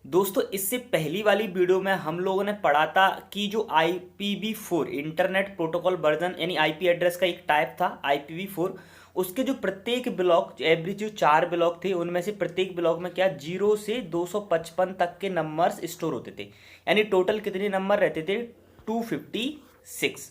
दोस्तों इससे पहली वाली वीडियो में हम लोगों ने पढ़ा था कि जो IPv4 इंटरनेट प्रोटोकॉल वर्जन यानी आईपी एड्रेस का एक टाइप था IPv4। उसके जो प्रत्येक ब्लॉक एवरी जो 4 ब्लॉक थे उनमें से प्रत्येक ब्लॉक में क्या 0 से 255 तक के नंबर्स स्टोर होते थे। यानी टोटल कितने नंबर रहते थे 256।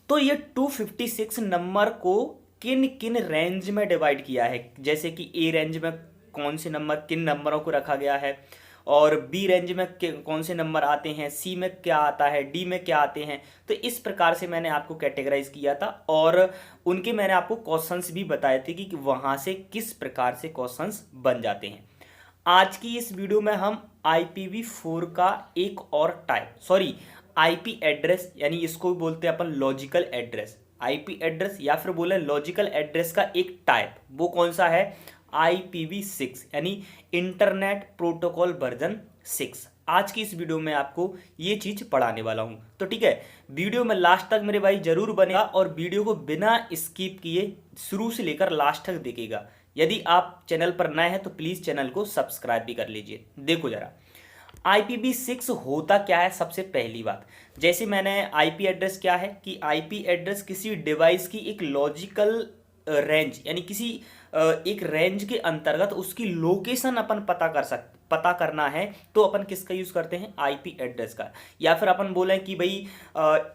तो ये 256 नंबर को किन किन रेंज में डिवाइड किया है, जैसे कि ए रेंज में कौन से नंबर किन नंबरों को रखा गया है, और बी रेंज में कौन से नंबर आते हैं, सी में क्या आता है, डी में क्या आते हैं। तो इस प्रकार से मैंने आपको कैटेगराइज किया था और उनके मैंने आपको क्वेश्चंस भी बताए थे कि वहां से किस प्रकार से क्वेश्चंस बन जाते हैं। आज की इस वीडियो में हम IPv4 का एक और टाइप आईपी एड्रेस यानी इसको बोलते हैं अपन लॉजिकल एड्रेस, आईपी एड्रेस या फिर बोले लॉजिकल एड्रेस का एक टाइप, वो कौन सा है IPv6 यानी इंटरनेट प्रोटोकॉल वर्जन 6। आज की इस वीडियो में आपको ये चीज पढ़ाने वाला हूं। तो ठीक है, वीडियो में लास्ट तक मेरे भाई जरूर बनेगा और वीडियो को बिना स्किप किए शुरू से लेकर लास्ट तक देखेगा। यदि आप चैनल पर नए हैं तो प्लीज चैनल को सब्सक्राइब भी कर लीजिए। देखो जरा IPv6 होता क्या है। सबसे पहली बात, जैसे मैंने आईपी एड्रेस क्या है कि आईपी एड्रेस किसी डिवाइस की एक लॉजिकल रेंज यानी किसी एक रेंज के अंतर्गत उसकी लोकेशन अपन पता करना है तो अपन किसका यूज करते हैं आईपी एड्रेस का। या फिर अपन बोले कि भाई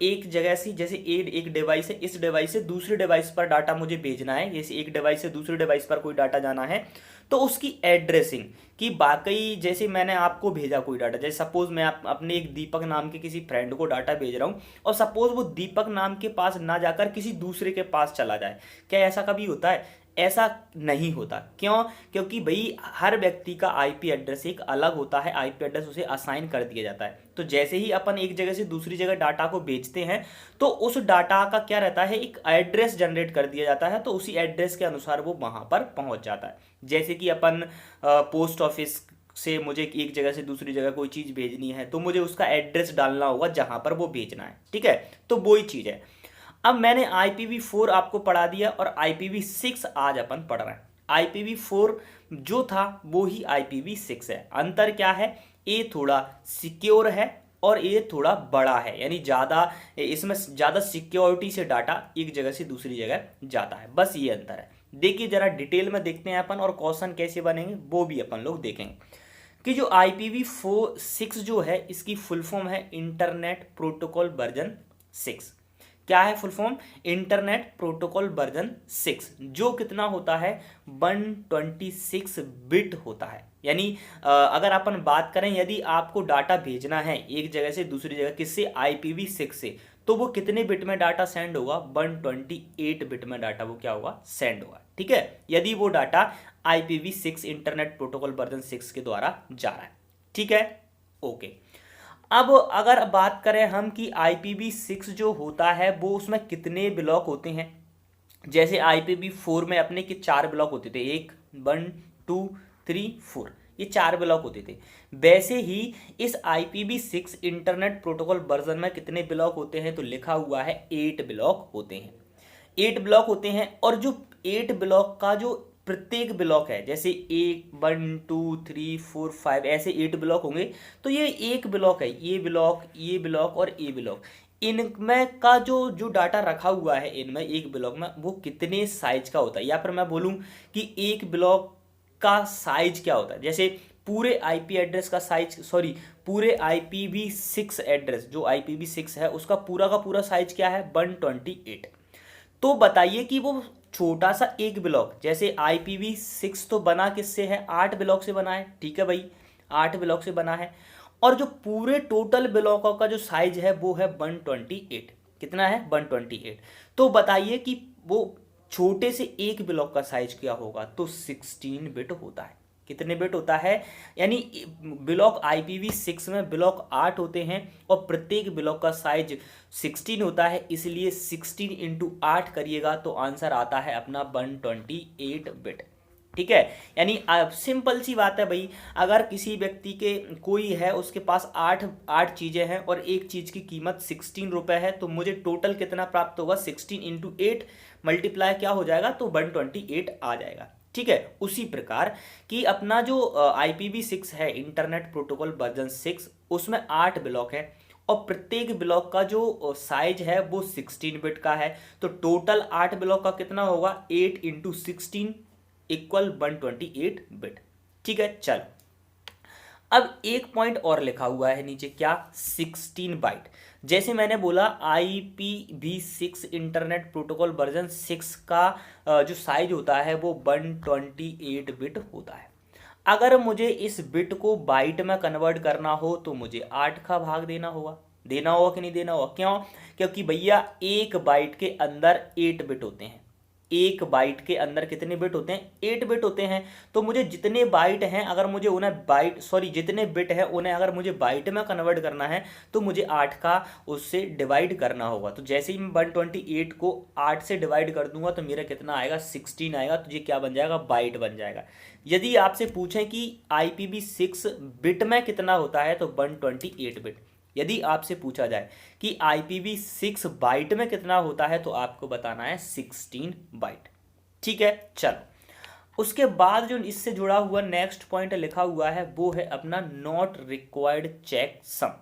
एक जगह से जैसे एक डिवाइस है, इस डिवाइस से दूसरे डिवाइस पर डाटा मुझे भेजना है, जैसे एक डिवाइस से दूसरे डिवाइस पर कोई डाटा जाना है तो उसकी एड्रेसिंग कि बाकी जैसे मैंने आपको भेजा कोई डाटा, जैसे सपोज मैं अपने एक दीपक नाम के किसी फ्रेंड को डाटा भेज रहा हूं और सपोज वो दीपक नाम के पास ना जाकर किसी दूसरे के पास चला जाए, क्या ऐसा कभी होता है? ऐसा नहीं होता। क्यों? क्योंकि भाई हर व्यक्ति का आईपी एड्रेस एक अलग होता है, आईपी एड्रेस उसे असाइन कर दिया जाता है। तो जैसे ही अपन एक जगह से दूसरी जगह डाटा को भेजते हैं तो उस डाटा का क्या रहता है, एक एड्रेस जनरेट कर दिया जाता है, तो उसी एड्रेस के अनुसार वो वहां पर पहुंच जाता है। जैसे कि अपन पोस्ट ऑफिस से मुझे एक जगह से दूसरी जगह कोई चीज भेजनी है तो मुझे उसका एड्रेस डालना होगा जहां पर वो भेजना है। ठीक है, तो वही चीज है। अब मैंने IPv4 आपको पढ़ा दिया और IPv6 आज अपन पढ़ रहे हैं। IPv4 जो था वो ही IPv6 है। अंतर क्या है, ये थोड़ा सिक्योर है और ये थोड़ा बड़ा है, यानी ज्यादा इसमें ज्यादा सिक्योरिटी से डाटा एक जगह से दूसरी जगह जाता है, बस ये अंतर है। देखिए जरा डिटेल में देखते हैं अपन और क्वेश्चन कैसे बनेंगे वो भी अपन लोग देखेंगे कि जो IPv6 जो है इसकी फुल फॉर्म है इंटरनेट प्रोटोकॉल वर्जन 6। क्या है full form? Internet protocol version 6, जो कितना होता है 126 बिट होता है। यानी अगर अपन बात करें यदि आपको डाटा भेजना है एक जगह से दूसरी जगह किससे IPv6 से, तो वो कितने बिट में डाटा सेंड होगा 128 बिट में डाटा वो क्या होगा सेंड होगा। ठीक है, यदि वो data IPv6 internet protocol version 6 के द्वारा जा रहा है। ठीक है, ओके। अब अगर बात करें हम कि IPv6 जो होता है वो उसमें कितने ब्लॉक होते हैं, जैसे IPv4 में अपने के 4 ब्लॉक होते थे, 1 1 2 3 4, ये 4 ब्लॉक होते थे। वैसे ही इस IPv6 इंटरनेट प्रोटोकॉल वर्जन में कितने ब्लॉक होते हैं, तो लिखा हुआ है 8 ब्लॉक होते हैं। 8 ब्लॉक होते हैं और जो 8 ब्लॉक का जो प्रत्येक ब्लॉक है, जैसे 1 2 3 4 5 ऐसे 8 ब्लॉक होंगे, तो ये एक ब्लॉक है, ये ब्लॉक और ये ब्लॉक, इनमें का जो जो डाटा रखा हुआ है इनमें एक ब्लॉक में वो कितने साइज का होता है, या फिर मैं बोलूं कि एक ब्लॉक का साइज क्या होता है। जैसे पूरे आईपी एड्रेस का साइज पूरे IPv6 एड्रेस जो IPv6 है उसका पूरा का पूरा साइज क्या है 128। तो बताइए कि वो छोटा सा एक ब्लॉक, जैसे IPv6 तो बना किससे है 8 ब्लॉक से बना है। ठीक है भाई, 8 ब्लॉक से बना है और जो पूरे टोटल ब्लॉकों का जो साइज है वो है 128। कितना है 128। तो बताइए कि वो छोटे से एक ब्लॉक का साइज क्या होगा, तो 16 बिट होता है। कितने बिट होता है, यानी ब्लॉक IPv6 में ब्लॉक 8 होते हैं और प्रत्येक ब्लॉक का साइज 16 होता है, इसलिए 16 इंटू 8 करिएगा तो आंसर आता है अपना 128 बिट। ठीक है, यानी सिंपल सी बात है भाई, अगर किसी व्यक्ति के कोई है उसके पास आठ चीजें हैं और एक चीज की कीमत 16 रुपए है, तो मुझे टोटल कितना प्राप्त होगा 16 इंटू 8 मल्टीप्लाई क्या हो जाएगा तो 128 आ जाएगा। ठीक है। उसी प्रकार कि अपना जो IPv6 है, इंटरनेट प्रोटोकॉल वर्जन 6, उसमें 8 ब्लॉक है और प्रत्येक ब्लॉक का जो साइज है वो 16 बिट का है। तो टोटल 8 ब्लॉक का कितना होगा, 8 इंटू 16 इक्वल 128 बिट। ठीक है, चल अब एक पॉइंट और लिखा हुआ है नीचे, क्या, 16 बाइट। जैसे मैंने बोला IPv6 इंटरनेट प्रोटोकॉल वर्जन 6 का जो साइज होता है वो 128 बिट होता है। अगर मुझे इस बिट को बाइट में कन्वर्ट करना हो तो मुझे 8 का भाग देना होगा कि नहीं देना होगा? क्यों? क्योंकि भैया एक बाइट के अंदर 8 बिट होते हैं। एक बाइट के अंदर कितने बिट होते हैं? 8 बिट होते हैं। तो मुझे जितने बाइट हैं, अगर मुझे उन्हें जितने बिट हैं उन्हें अगर मुझे बाइट में कन्वर्ट करना है तो मुझे 8 का उससे डिवाइड करना होगा। तो जैसे ही मैं 128 को 8 से डिवाइड कर दूंगा तो मेरा कितना आएगा, 16 आएगा। तो ये क्या बन जाएगा, बाइट बन जाएगा। यदि आपसे पूछें कि IPv6 बिट में कितना होता है तो 128 बिट। यदि आपसे पूछा जाए कि IPv6 बाइट में कितना होता है तो आपको बताना है 16 बाइट। ठीक है, चलो उसके बाद जो इससे जुड़ा हुआ नेक्स्ट पॉइंट लिखा हुआ है वो है अपना नॉट रिक्वायर्ड चेक सम।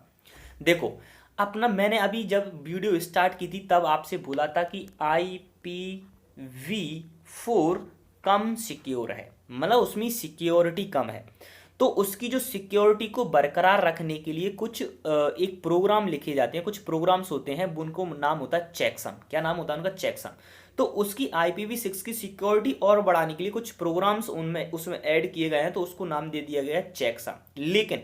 देखो अपना, मैंने अभी जब वीडियो स्टार्ट की थी तब आपसे बोला था कि IPv4 कम सिक्योर है, मतलब उसमें सिक्योरिटी कम है। तो उसकी जो सिक्योरिटी को बरकरार रखने के लिए कुछ एक प्रोग्राम लिखे जाते हैं, कुछ प्रोग्राम्स होते हैं, उनको नाम होता है चेकसम। क्या नाम होता है उनका? चेकसम। तो उसकी IPv6 की सिक्योरिटी और बढ़ाने के लिए कुछ प्रोग्राम्स उसमें ऐड किए गए हैं, तो उसको नाम दे दिया गया है चेकसम। लेकिन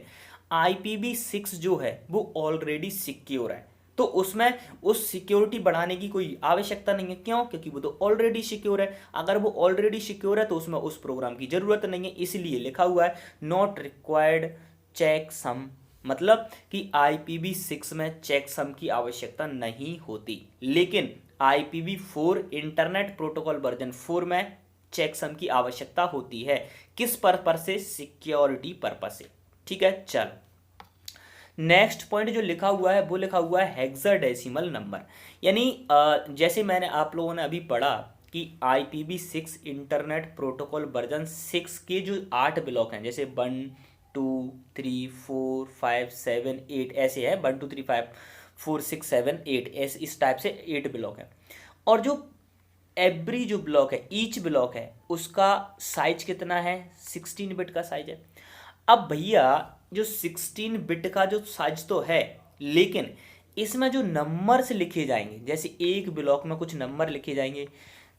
IPv6 जो है वो ऑलरेडी सिक्योर है, तो उसमें उस सिक्योरिटी बढ़ाने की कोई आवश्यकता नहीं है। क्यों? क्योंकि वो तो ऑलरेडी सिक्योर है। अगर वो ऑलरेडी सिक्योर है तो उसमें उस प्रोग्राम की जरूरत नहीं है, इसलिए लिखा हुआ है नॉट रिक्वायर्ड चेक सम, मतलब कि IPv6 में चेक सम की आवश्यकता नहीं होती। लेकिन IPv4 इंटरनेट प्रोटोकॉल वर्जन 4 में चेक सम की आवश्यकता होती है। किस पर्पस से? सिक्योरिटी पर्पस से। ठीक है, चल नेक्स्ट पॉइंट जो लिखा हुआ है वो लिखा हुआ है हेक्साडेसिमल नंबर। यानी जैसे मैंने आप लोगों ने अभी पढ़ा कि IPv6 इंटरनेट प्रोटोकॉल वर्जन 6 के जो 8 ब्लॉक हैं, जैसे 1 2 3 4 5 7 8 ऐसे है, 1 2 3 5 4 6 7 8 ऐसे इस टाइप से 8 ब्लॉक है। और जो एवरी जो ब्लॉक है, ईच ब्लॉक है, उसका साइज कितना है? 16 बिट का साइज है। अब भैया जो 16 बिट का जो साइज तो है, लेकिन इसमें जो नंबर्स लिखे जाएंगे, जैसे एक ब्लॉक में कुछ नंबर लिखे जाएंगे,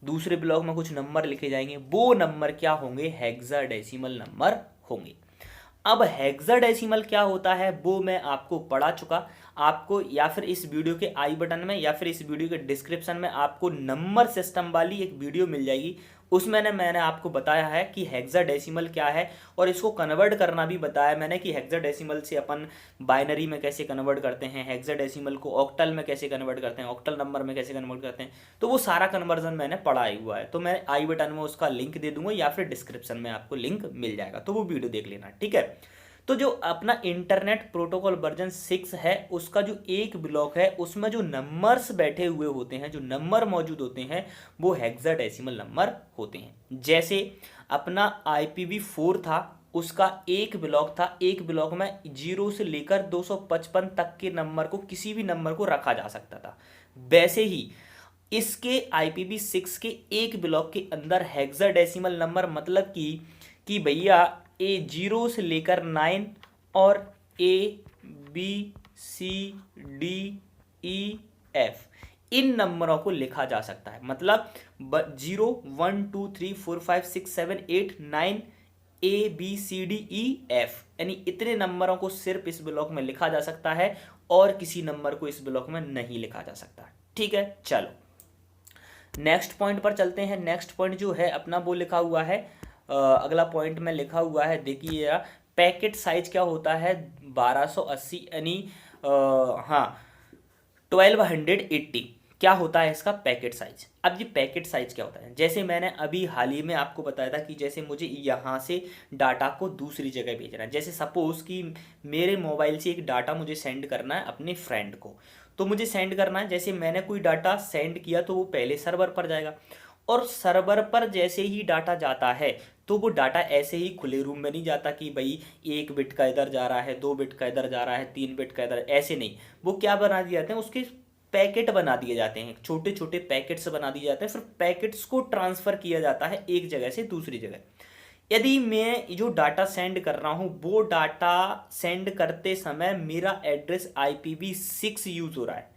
दूसरे ब्लॉक में कुछ नंबर लिखे जाएंगे, वो नंबर क्या होंगे? हेक्साडेसिमल नंबर होंगे। अब हेक्साडेसिमल क्या होता है वो मैं आपको पढ़ा चुका। आपको या फिर इस वीडियो के आई बटन में या फिर इस वीडियो के डिस्क्रिप्शन में आपको नंबर सिस्टम वाली एक वीडियो मिल जाएगी, उसमें मैंने आपको बताया है कि हेक्साडेसिमल क्या है, और इसको कन्वर्ट करना भी बताया मैंने कि हेक्साडेसिमल से अपन बाइनरी में कैसे कन्वर्ट करते हैं, हेक्साडेसिमल को ऑक्टल में कैसे कन्वर्ट करते हैं, ऑक्टल नंबर में कैसे कन्वर्ट करते हैं। तो वो सारा कन्वर्जन मैंने पढ़ाई हुआ है, तो मैं आई बटन में उसका लिंक दे दूंगा या फिर डिस्क्रिप्शन में आपको लिंक मिल जाएगा, तो वो वीडियो देख लेना। ठीक है, तो जो अपना इंटरनेट प्रोटोकॉल वर्जन 6 है उसका जो एक ब्लॉक है उसमें जो नंबर्स बैठे हुए होते हैं, जो नंबर मौजूद होते हैं, वो हेक्साडेसिमल नंबर होते हैं। जैसे अपना IPv4 था, उसका एक ब्लॉक था, एक ब्लॉक में 0 से लेकर 255 तक के नंबर को, किसी भी नंबर को रखा जा सकता था। वैसे ही इसके IPv6 के एक ब्लॉक के अंदर हेक्साडेसिमल नंबर, मतलब कि भैया A0 से लेकर 9 और ABCDEF इन नंबरों को लिखा जा सकता है। मतलब 0 1 2 3 4 5 6 7 8 9 ABCDEF, यानी इतने नंबरों को सिर्फ इस ब्लॉक में लिखा जा सकता है और किसी नंबर को इस ब्लॉक में नहीं लिखा जा सकता। ठीक है, चलो नेक्स्ट पॉइंट पर चलते हैं। नेक्स्ट पॉइंट जो है अपना वो लिखा हुआ है, अगला पॉइंट में लिखा हुआ है, देखिए पैकेट साइज क्या होता है? 1280, यानी हाँ 1280 क्या होता है इसका पैकेट साइज। अब ये पैकेट साइज क्या होता है? जैसे मैंने अभी हाल ही में आपको बताया था कि जैसे मुझे यहाँ से डाटा को दूसरी जगह भेजना है, जैसे सपोज कि मेरे मोबाइल से एक डाटा मुझे सेंड करना है अपने फ्रेंड को, तो मुझे सेंड करना है, जैसे मैंने कोई डाटा सेंड किया तो वो पहले सर्वर पर जाएगा, और सर्वर पर जैसे ही डाटा जाता है तो वो डाटा ऐसे ही खुले रूम में नहीं जाता कि भाई 1 बिट का इधर जा रहा है, 2 बिट का इधर जा रहा है, 3 बिट का इधर, ऐसे नहीं। वो क्या बना दिए जाते हैं, उसके पैकेट बना दिए जाते हैं, छोटे छोटे पैकेट्स बना दिए जाते हैं, फिर पैकेट्स को ट्रांसफर किया जाता है एक जगह से दूसरी जगह। यदि मैं जो डाटा सेंड कर रहा हूं वो डाटा सेंड करते समय मेरा एड्रेस IPv6 यूज हो रहा है,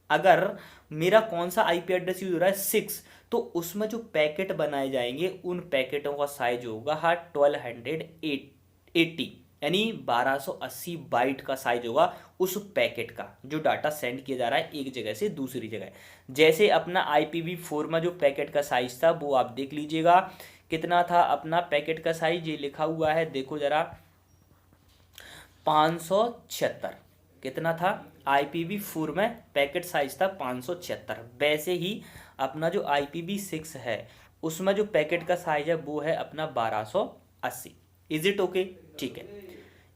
अगर मेरा कौन सा IP एड्रेस यूज हो रहा है 6, तो उसमें जो पैकेट बनाए जाएंगे उन पैकेटों का साइज होगा 1280, यानी 1280 बाइट का साइज होगा उस पैकेट का जो डाटा सेंड किया जा रहा है एक जगह से दूसरी जगह। जैसे अपना IPv4 में जो पैकेट का साइज था वो आप देख लीजिएगा कितना था अपना पैकेट का साइज, ये लिखा हुआ है देखो जरा 576। कितना था IPv4 में पैकेट साइज था 576। वैसे ही अपना जो IPv6 है उसमें जो पैकेट का साइज है वो है अपना 1280। Is it okay? ठीक है।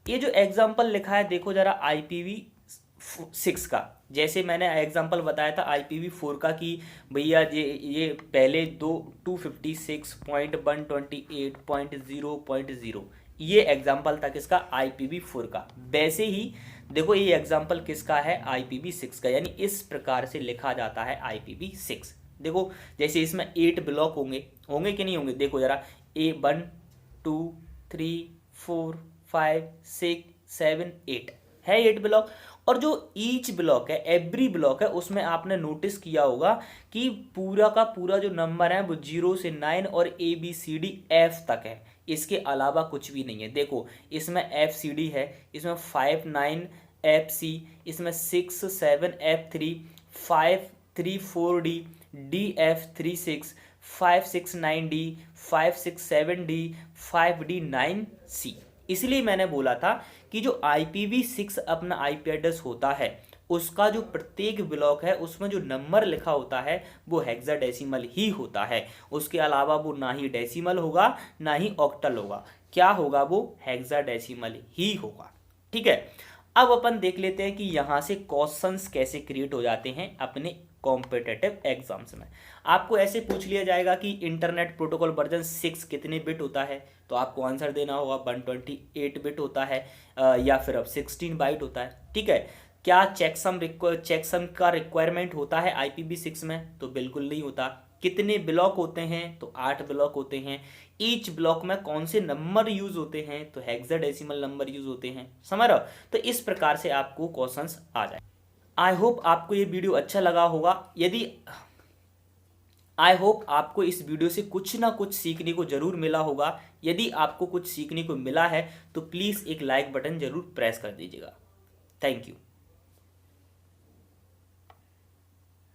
ये जो एग्जांपल लिखा है देखो जरा IPv6 का, जैसे मैंने एग्जांपल बताया था IPv4 का कि भैया ये पहले 256.128.0.0 ये एग्जांपल था किसका, IPv4 का। वैसे ही देखो ये एग्जांपल किसका है, IPv6 का, यानी इस प्रकार से लिखा जाता है IPv6। देखो जैसे इसमें 8 ब्लॉक होंगे, होंगे कि नहीं होंगे, देखो जरा 1 2 3 4 5 6 7 8 है 8 ब्लॉक। और जो ईच ब्लॉक है, एवरी ब्लॉक है, उसमें आपने नोटिस किया होगा कि पूरा का पूरा जो नंबर है वो 0 से 9 और ABCDF तक है, इसके अलावा कुछ भी नहीं है। देखो इसमें FCD है, इसमें 5 9 FC, इसमें 6 7 F3, 5 3 4D, DF36, 5 6 9D, 5 6 7D, 5D 9C। इसलिए मैंने बोला था कि जो IPv6 अपना IP एड्रेस होता है उसका जो प्रत्येक ब्लॉक है उसमें जो नंबर लिखा होता है वो हेक्साडेसिमल ही होता है, उसके अलावा वो ना ही डेसिमल होगा ना ही ऑक्टल होगा। क्या होगा, वो हेक्साडेसिमल ही होगा। ठीक है। अब अपन देख लेते हैं कि यहाँ से क्वेश्चंस कैसे क्रिएट हो जाते हैं अपने कॉम्पिटिटिव एग्जाम्स में। आपको ऐसे पूछ लिया जाएगा कि इंटरनेट प्रोटोकॉल वर्जन 6 कितने बिट होता है, तो आपको आंसर देना होगा 128 बिट होता है या फिर अब 16 बाइट होता है। ठीक है। क्या चेकसम का रिक्वायरमेंट होता है IPv6 में, तो बिल्कुल नहीं होता। कितने ब्लॉक होते हैं, तो 8 ब्लॉक होते हैं। ईच ब्लॉक में कौन से नंबर यूज होते हैं, तो हेक्साडेसिमल नंबर यूज होते हैं। समझ रहे हो? तो इस प्रकार से आपको क्वेश्चंस आ जाए। आई होप आपको ये वीडियो अच्छा लगा होगा। आई होप आपको इस वीडियो से कुछ ना कुछ सीखने को जरूर मिला होगा। यदि आपको कुछ सीखने को मिला है तो प्लीज़ एक लाइक बटन जरूर प्रेस कर दीजिएगा। Thank you.